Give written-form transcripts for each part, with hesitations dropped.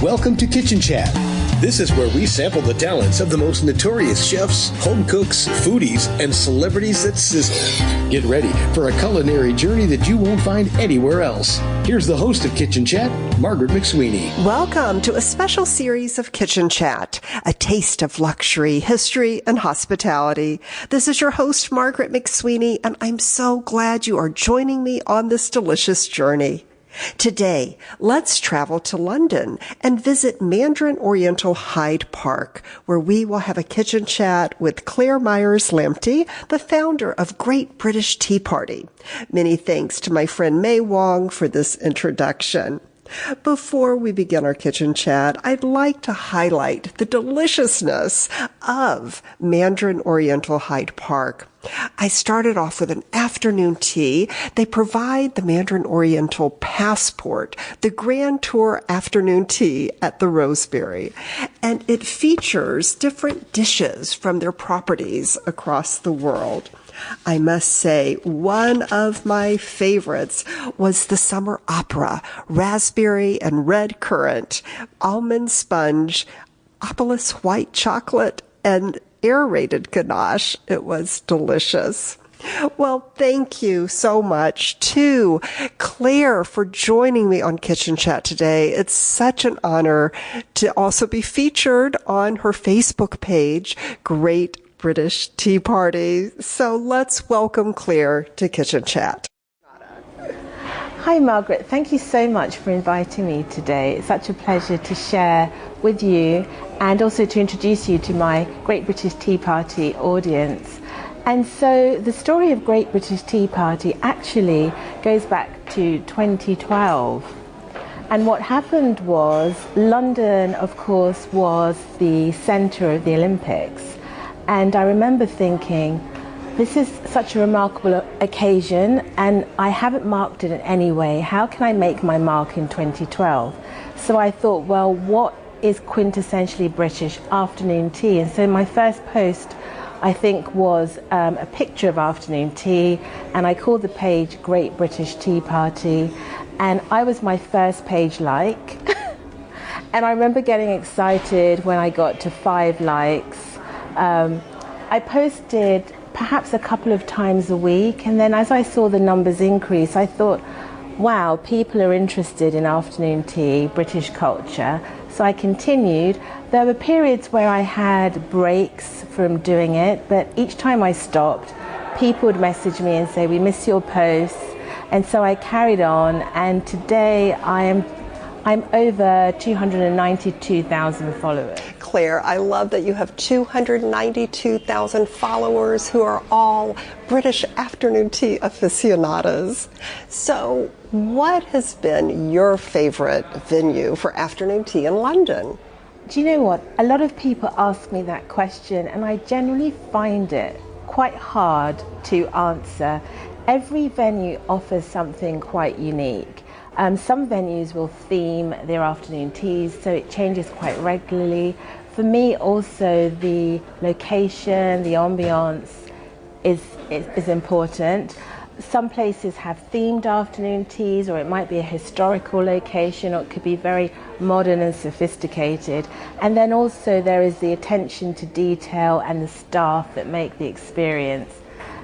Welcome to Kitchen Chat. This is where we sample the talents of the most notorious chefs, home cooks, foodies, and celebrities that sizzle. Get ready for a culinary journey that you won't find anywhere else. Here's the host of Kitchen Chat, Margaret McSweeney. Welcome to a special series of Kitchen Chat, a taste of luxury, history, and hospitality. This is your host, Margaret McSweeney, and I'm so glad you are joining me on this delicious journey. Today, let's travel to London and visit Mandarin Oriental Hyde Park, where we will have a kitchen chat with Claire Myers-Lamptey, the founder of Great British Tea Party. Many thanks to my friend May Wong for this introduction. Before we begin our kitchen chat, I'd like to highlight the deliciousness of Mandarin Oriental Hyde Park. I started off with an afternoon tea. They provide the Mandarin Oriental Passport, the Grand Tour afternoon tea at the Roseberry. And it features different dishes from their properties across the world. I must say, one of my favorites was the summer opera, raspberry and red currant, almond sponge, Opolis white chocolate, and aerated ganache. It was delicious. Well, thank you so much to Claire for joining me on Kitchen Chat today. It's such an honor to also be featured on her Facebook page, Great British Tea Party. So let's welcome Claire to Kitchen Chat. Hi Margaret, thank you so much for inviting me today. It's such a pleasure to share with you and also to introduce you to my Great British Tea Party audience. And so the story of Great British Tea Party actually goes back to 2012. And what happened was London, of course, was the centre of the Olympics. And I remember thinking, this is such a remarkable occasion and I haven't marked it in any way. How can I make my mark in 2012? So I thought, well, what is quintessentially British afternoon tea? And so my first post, I think, was a picture of afternoon tea, and I called the page Great British Tea Party. And I was my first page like. And I remember getting excited when I got to 5 likes. I posted perhaps a couple of times a week, and then as I saw the numbers increase, I thought, wow, people are interested in afternoon tea, British culture. So I continued. There were periods where I had breaks from doing it, but each time I stopped, people would message me and say, we miss your posts. And so I carried on, and today I'm over 292,000 followers. Claire, I love that you have 292,000 followers who are all British afternoon tea aficionados. So what has been your favorite venue for afternoon tea in London? Do you know what? A lot of people ask me that question, and I generally find it quite hard to answer. Every venue offers something quite unique. Some venues will theme their afternoon teas, so it changes quite regularly. For me, also, the location, the ambiance is important. Some places have themed afternoon teas, or it might be a historical location, or it could be very modern and sophisticated. And then also there is the attention to detail and the staff that make the experience.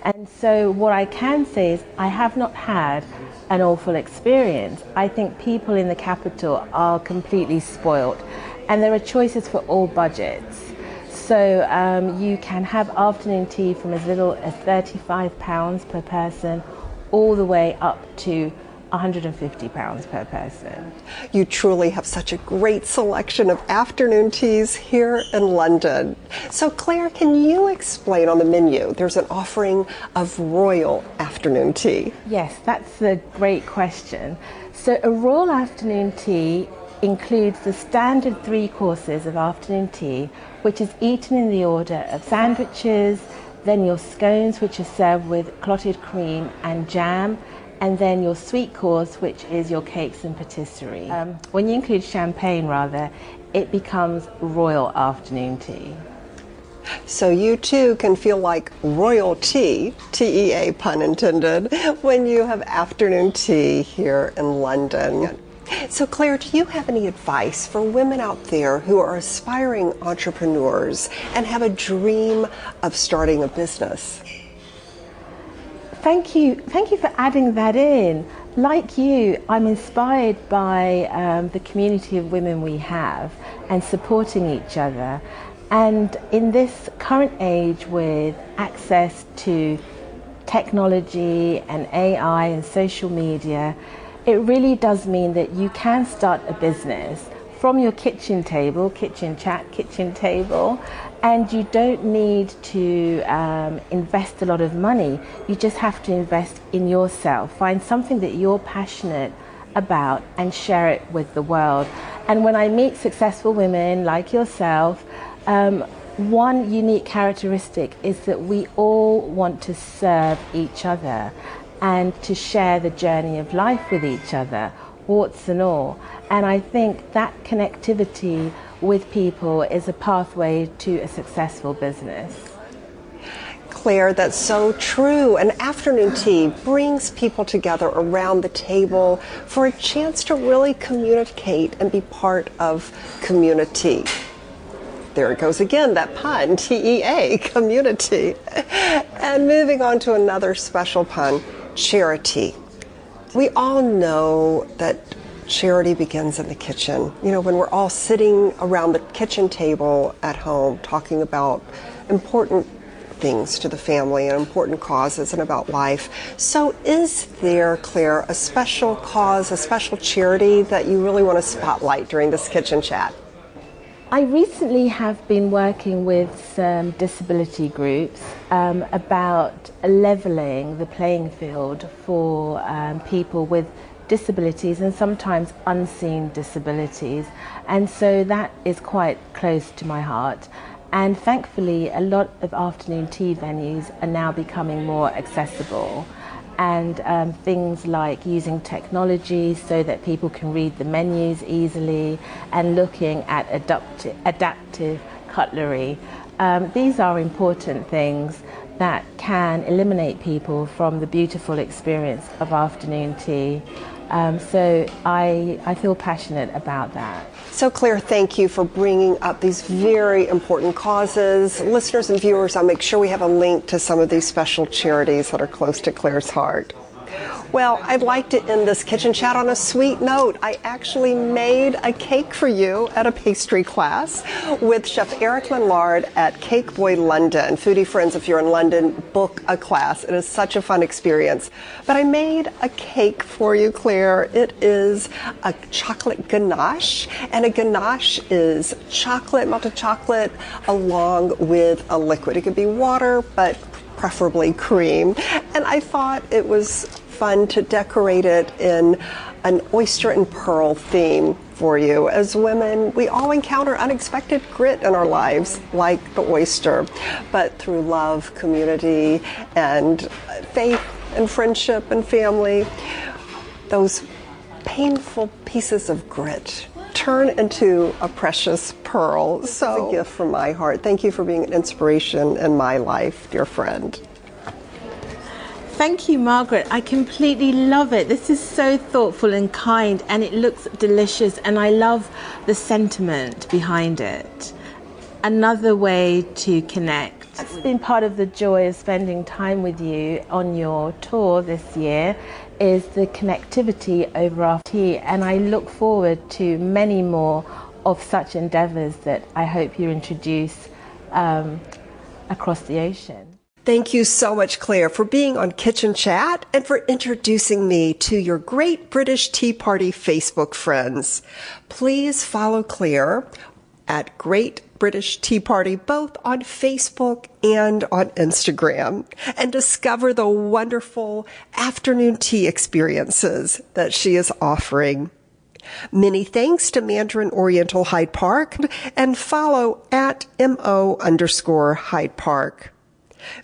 And so what I can say is I have not had an awful experience. I think people in the capital are completely spoilt, and there are choices for all budgets. So you can have afternoon tea from as little as £35 per person all the way up to £150 per person. You truly have such a great selection of afternoon teas here in London. So Claire, can you explain on the menu? There's an offering of royal afternoon tea. Yes, that's a great question. So a royal afternoon tea includes the standard 3 courses of afternoon tea, which is eaten in the order of sandwiches, then your scones, which are served with clotted cream and jam, and then your sweet course, which is your cakes and patisserie. When you include champagne, rather, it becomes royal afternoon tea. So you too can feel like royalty, T-E-A pun intended, when you have afternoon tea here in London. So Claire, do you have any advice for women out there who are aspiring entrepreneurs and have a dream of starting a business? Thank you for adding that in. Like you, I'm inspired by the community of women we have and supporting each other. And in this current age with access to technology and AI and social media, it really does mean that you can start a business from your kitchen table, kitchen chat, kitchen table, and you don't need to invest a lot of money. You just have to invest in yourself. Find something that you're passionate about and share it with the world. And when I meet successful women like yourself, one unique characteristic is that we all want to serve each other and to share the journey of life with each other, warts and all. And I think that connectivity with people is a pathway to a successful business. Claire, that's so true. An afternoon tea brings people together around the table for a chance to really communicate and be part of community. There it goes again, that pun, TEA, community. And moving on to another special pun, charity. We all know that charity begins in the kitchen. You know, when we're all sitting around the kitchen table at home talking about important things to the family and important causes and about life. So is there, Claire, a special cause, a special charity that you really want to spotlight during this kitchen chat? I recently have been working with some disability groups about levelling the playing field for people with disabilities and sometimes unseen disabilities, and so that is quite close to my heart. And thankfully a lot of afternoon tea venues are now becoming more accessible, and things like using technology so that people can read the menus easily and looking at adaptive cutlery. These are important things that can eliminate people from the beautiful experience of afternoon tea. So I feel passionate about that. So Claire, thank you for bringing up these very important causes. Listeners and viewers, I'll make sure we have a link to some of these special charities that are close to Claire's heart. Well, I'd like to end this kitchen chat on a sweet note. I actually made a cake for you at a pastry class with Chef Eric Lenlard at Cake Boy London. Foodie friends, if you're in London, book a class. It is such a fun experience. But I made a cake for you, Claire. It is a chocolate ganache, and a ganache is chocolate, melted chocolate, along with a liquid. It could be water, but preferably cream. And I thought it was fun to decorate it in an oyster and pearl theme for you. As women, we all encounter unexpected grit in our lives, like the oyster, but through love, community, and faith and friendship and family, those painful pieces of grit turn into a precious pearl. So, a gift from my heart. Thank you for being an inspiration in my life, dear friend. Thank you, Margaret. I completely love it. This is so thoughtful and kind, and it looks delicious, and I love the sentiment behind it. Another way to connect. It's been part of the joy of spending time with you on your tour this year is the connectivity over our tea, and I look forward to many more of such endeavours that I hope you introduce across the ocean. Thank you so much, Claire, for being on Kitchen Chat and for introducing me to your Great British Tea Party Facebook friends. Please follow Claire at Great British Tea Party, both on Facebook and on Instagram, and discover the wonderful afternoon tea experiences that she is offering. Many thanks to Mandarin Oriental Hyde Park, and follow at MO_Hyde Park.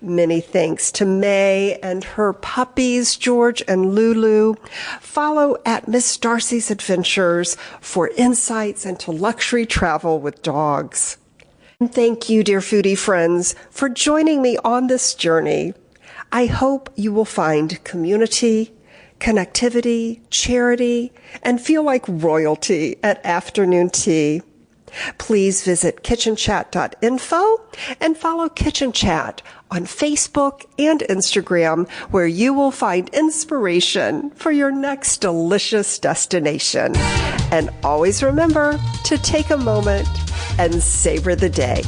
Many thanks to May and her puppies, George and Lulu. Follow at Miss Darcy's Adventures for insights into luxury travel with dogs. And thank you, dear foodie friends, for joining me on this journey. I hope you will find community, connectivity, charity, and feel like royalty at afternoon tea. Please visit kitchenchat.info and follow Kitchen Chat on Facebook and Instagram, where you will find inspiration for your next delicious destination. And always remember to take a moment and savor the day.